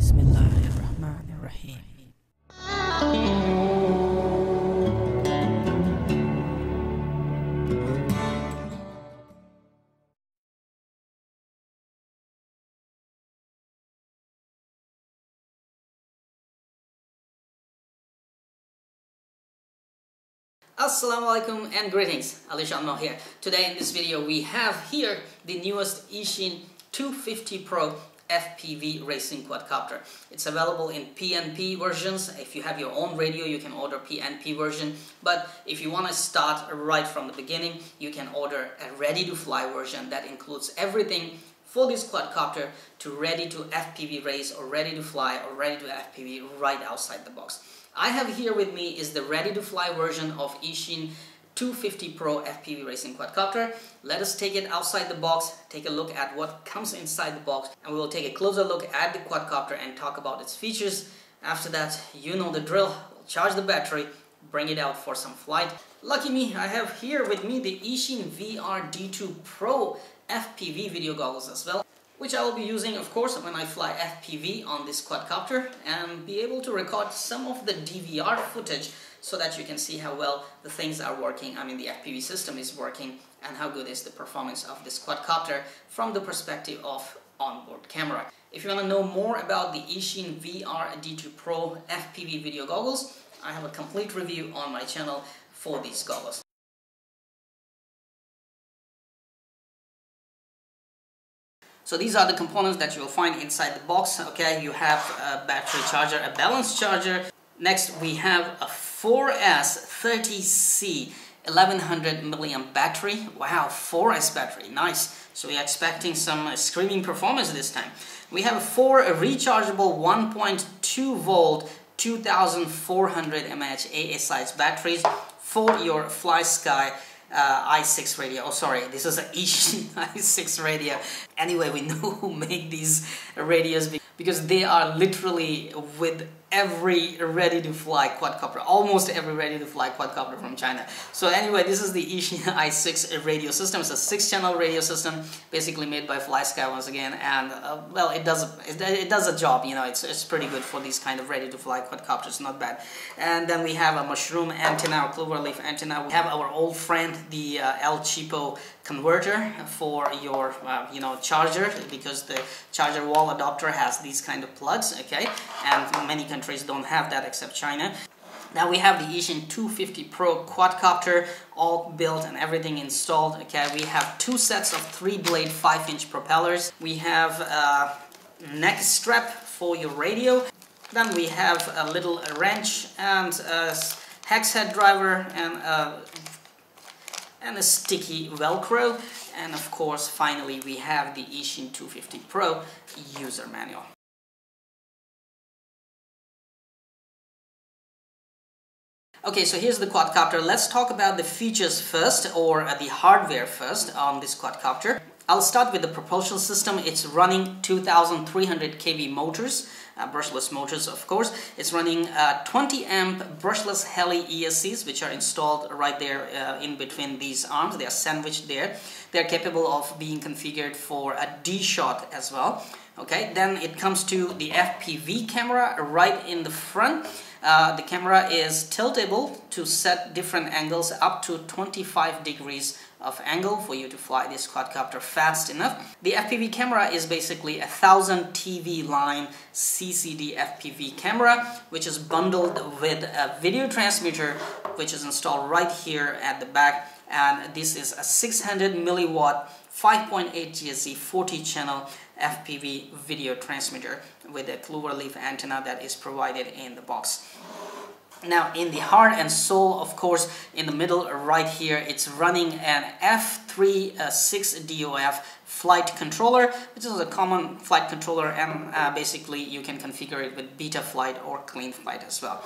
Bismillahirrahmanirrahim. Assalamu alaikum and greetings, AliShanMao here. Today in this video we have here the newest Eachine 250 Pro FPV racing quadcopter. It's available in PNP versions. If you have your own radio, you can order PNP version, but if you want to start right from the beginning, you can order a ready-to-fly version that includes everything for this quadcopter to ready to FPV race or ready to fly or ready to FPV right outside the box. I have here with me is the ready-to-fly version of Eachine 250 Pro FPV racing quadcopter. Let us take it outside the box, take a look at what comes inside the box, and we will take a closer look at the quadcopter and talk about its features. After that, you know the drill. We'll charge the battery, bring it out for some flight. Lucky me, I have here with me the Eachine VR-D2 Pro FPV video goggles as well, which I will be using, of course, when I fly FPV on this quadcopter and be able to record some of the DVR footage so that you can see how well the things are working. I mean, the FPV system is working and how good is the performance of this quadcopter from the perspective of onboard camera. If you want to know more about the Eachine VR-D2 Pro FPV video goggles, I have a complete review on my channel for these goggles. So these are the components that you will find inside the box. Okay, you have a battery charger, a balance charger. Next we have a 4S30C 1100 milliamp battery. Wow, 4S battery, nice. So we are expecting some screaming performance this time. We have 4 rechargeable 1.2 volt 2400 mAh AA size batteries for your FlySky i6 radio. Oh sorry, this is an Eachine i6 radio. Anyway, we know who make these radios because they are literally with every ready-to-fly quadcopter, almost every ready-to-fly quadcopter from China. So anyway, this is the Eachine i6 radio system. It's a 6-channel radio system, basically made by FlySky once again, and well, it does a job. You know, it's pretty good for these kind of ready-to-fly quadcopters, not bad. And then we have a mushroom antenna, or cloverleaf antenna. We have our old friend, the El Cheapo converter for your you know, charger, because the charger wall adapter has these kind of plugs. Okay, and many countries don't have that except China. Now we have the Eachine 250 Pro quadcopter, all built and everything installed. Okay, we have 2 sets of 3-blade 5-inch propellers. We have a neck strap for your radio. Then we have a little wrench and a hex head driver and a sticky Velcro. And of course, finally, we have the Eachine 250 Pro user manual. Okay, so here's the quadcopter. Let's talk about the features first, or the hardware first on this quadcopter. I'll start with the propulsion system. It's running 2300 kV motors, brushless motors of course. It's running 20 amp brushless heli ESCs, which are installed right there in between these arms. They are sandwiched there. They're capable of being configured for a D-shot as well. Okay, then it comes to the FPV camera right in the front. The camera is tiltable to set different angles up to 25 degrees of angle for you to fly this quadcopter fast enough. The FPV camera is basically a 1000 TV line CCD FPV camera, which is bundled with a video transmitter, which is installed right here at the back. And this is a 600 milliwatt 5.8 GHz 40 channel FPV video transmitter with a cloverleaf antenna that is provided in the box. Now in the heart and soul, of course, in the middle right here, it's running an F36DOF flight controller, which is a common flight controller, and basically you can configure it with beta flight or clean flight as well.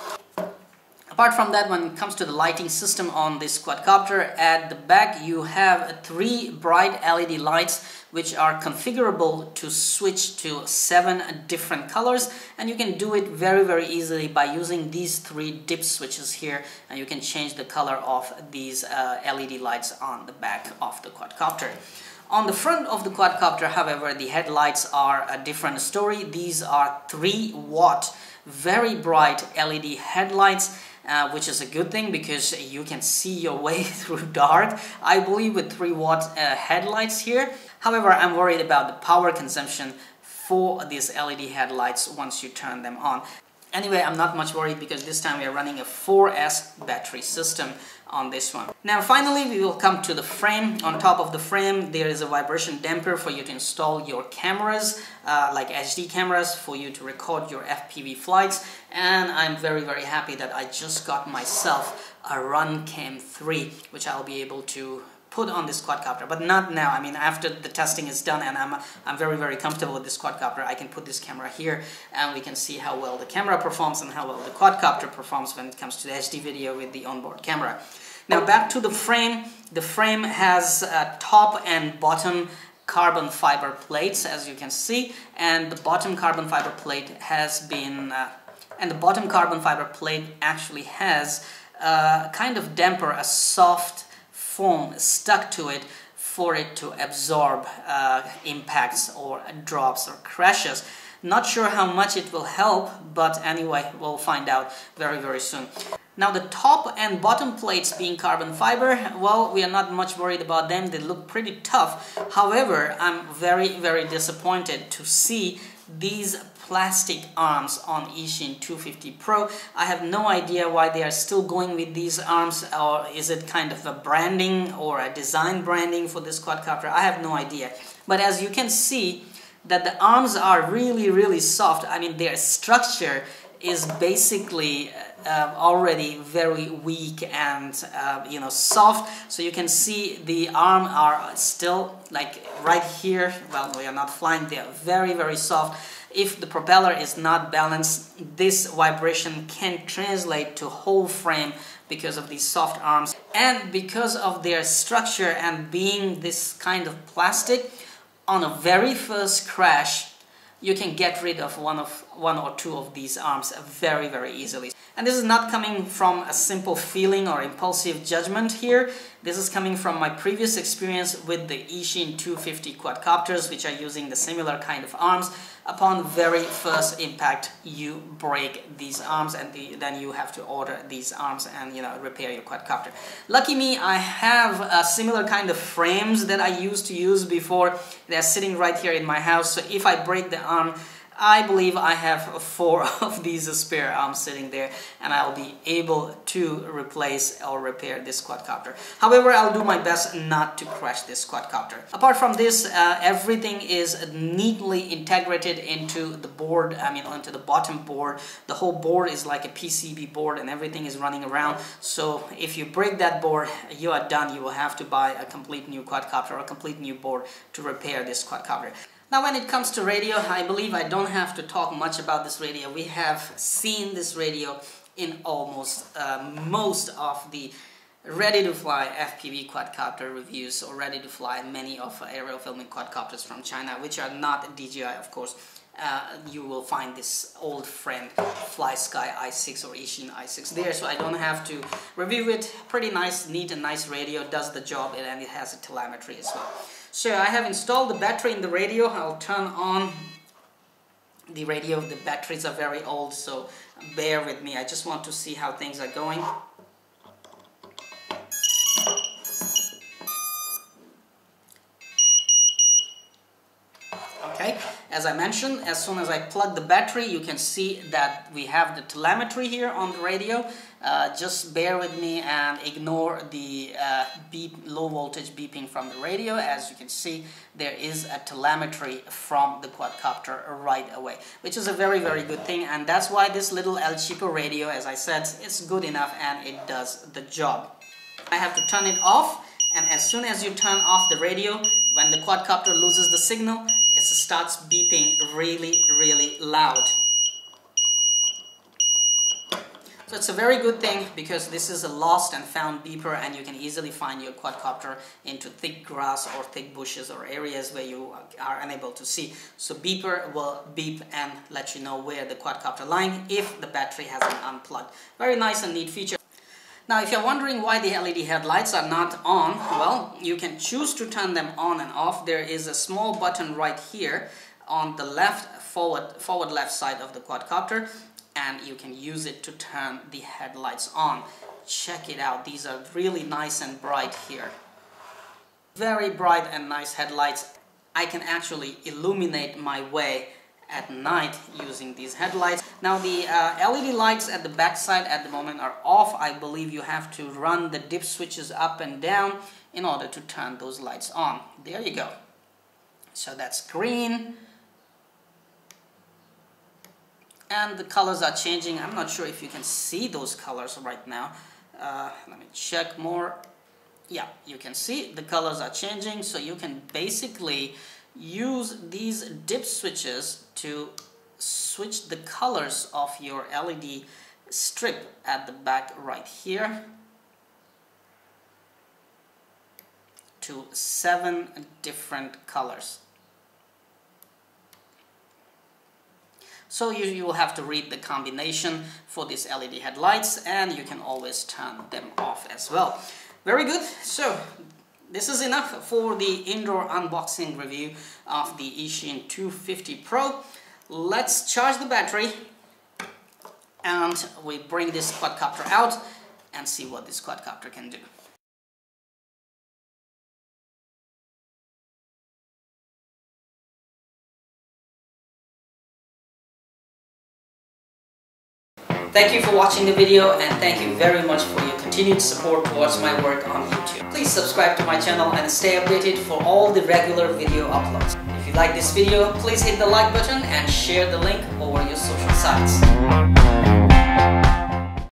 Apart from that, when it comes to the lighting system on this quadcopter, at the back you have 3 bright LED lights which are configurable to switch to 7 different colors, and you can do it very easily by using these 3 dip switches here, and you can change the color of these LED lights on the back of the quadcopter. On the front of the quadcopter, however, the headlights are a different story. These are 3-watt, very bright LED headlights, which is a good thing because you can see your way through dark, I believe, with 3-watt headlights here. However, I'm worried about the power consumption for these LED headlights once you turn them on. Anyway, I'm not much worried because this time we are running a 4S battery system on this one. Now finally we will come to the frame. On top of the frame there is a vibration damper for you to install your cameras, like HD cameras, for you to record your FPV flights. And I'm very happy that I just got myself a RunCam 3, which I'll be able to put on this quadcopter, but not now. I mean, after the testing is done and I'm very comfortable with this quadcopter, I can put this camera here and we can see how well the camera performs and how well the quadcopter performs when it comes to the HD video with the onboard camera. Now back to the frame. The frame has top and bottom carbon fiber plates, as you can see, and the bottom carbon fiber plate has been actually has kind of damper, a soft foam stuck to it for it to absorb impacts or drops or crashes. Not sure how much it will help, but anyway, we'll find out very soon. Now the top and bottom plates being carbon fiber, well, we are not much worried about them. They look pretty tough. However, I'm very disappointed to see these plastic arms on Eachine 250 Pro. I have no idea why they are still going with these arms, or is it kind of a branding or a design branding for this quadcopter? I have no idea. But as you can see, that the arms are really soft. I mean, their structure is basically already very weak and soft. So you can see the arm are still like right here. Well, we are not flying. They are very soft. If the propeller is not balanced, this vibration can translate to whole frame because of these soft arms. And because of their structure and being this kind of plastic, on a very first crash, you can get rid of one or two of these arms very easily. And this is not coming from a simple feeling or impulsive judgment here. This is coming from my previous experience with the Eachine 250 quadcopters, which are using the similar kind of arms. Upon very first impact, you break these arms, and then you have to order these arms and repair your quadcopter. Lucky me, I have a similar kind of frames that I used to use before. They're sitting right here in my house, so if I break the arm, I believe I have 4 of these spare arms sitting there, and I'll be able to replace or repair this quadcopter. However, I'll do my best not to crash this quadcopter. Apart from this, everything is neatly integrated into the board, onto the bottom board. The whole board is like a PCB board and everything is running around. So if you break that board, you are done. You will have to buy a complete new quadcopter or a complete new board to repair this quadcopter. Now when it comes to radio, I believe I don't have to talk much about this radio. We have seen this radio in almost most of the ready-to-fly FPV quadcopter reviews, or ready-to-fly many of aerial filming quadcopters from China, which are not DJI, of course. You will find this old friend FlySky i6 or Eachine i6 there, so I don't have to review it. Pretty nice, neat and nice radio, does the job, and it has a telemetry as well. So I have installed the battery in the radio. I'll turn on the radio. The batteries are very old, so bear with me. I just want to see how things are going. Okay, as I mentioned, as soon as I plug the battery, you can see that we have the telemetry here on the radio. Just bear with me and ignore the low voltage beeping from the radio. As you can see, there is a telemetry from the quadcopter right away, which is a very good thing, and that's why this little El Chico radio, as I said, is good enough and it does the job. I have to turn it off, and as soon as you turn off the radio, when the quadcopter loses the signal, it starts beeping really loud. So it's a very good thing, because this is a lost and found beeper, and you can easily find your quadcopter into thick grass or thick bushes or areas where you are unable to see. So beeper will beep and let you know where the quadcopter is lying if the battery has been unplugged. Very nice and neat feature. Now, if you're wondering why the LED headlights are not on, well, you can choose to turn them on and off. There is a small button right here on the forward left side of the quadcopter, and you can use it to turn the headlights on. Check it out. These are really nice and bright here. Very bright and nice headlights. I can actually illuminate my way at night using these headlights. Now the LED lights at the back side at the moment are off. I believe you have to run the dip switches up and down in order to turn those lights on. There you go. So that's green. And the colors are changing. I'm not sure if you can see those colors right now. Let me check more. Yeah, you can see the colors are changing. So you can basically use these dip switches to switch the colors of your LED strip at the back right here to 7 different colors. So you will have to read the combination for these LED headlights, and you can always turn them off as well. Very good. So this is enough for the indoor unboxing review of the Eachine 250 Pro. Let's charge the battery and we bring this quadcopter out and see what this quadcopter can do. Thank you for watching the video, and thank you very much for your continued support towards my work on YouTube. Please subscribe to my channel and stay updated for all the regular video uploads. If you like this video, please hit the like button and share the link over your social sites.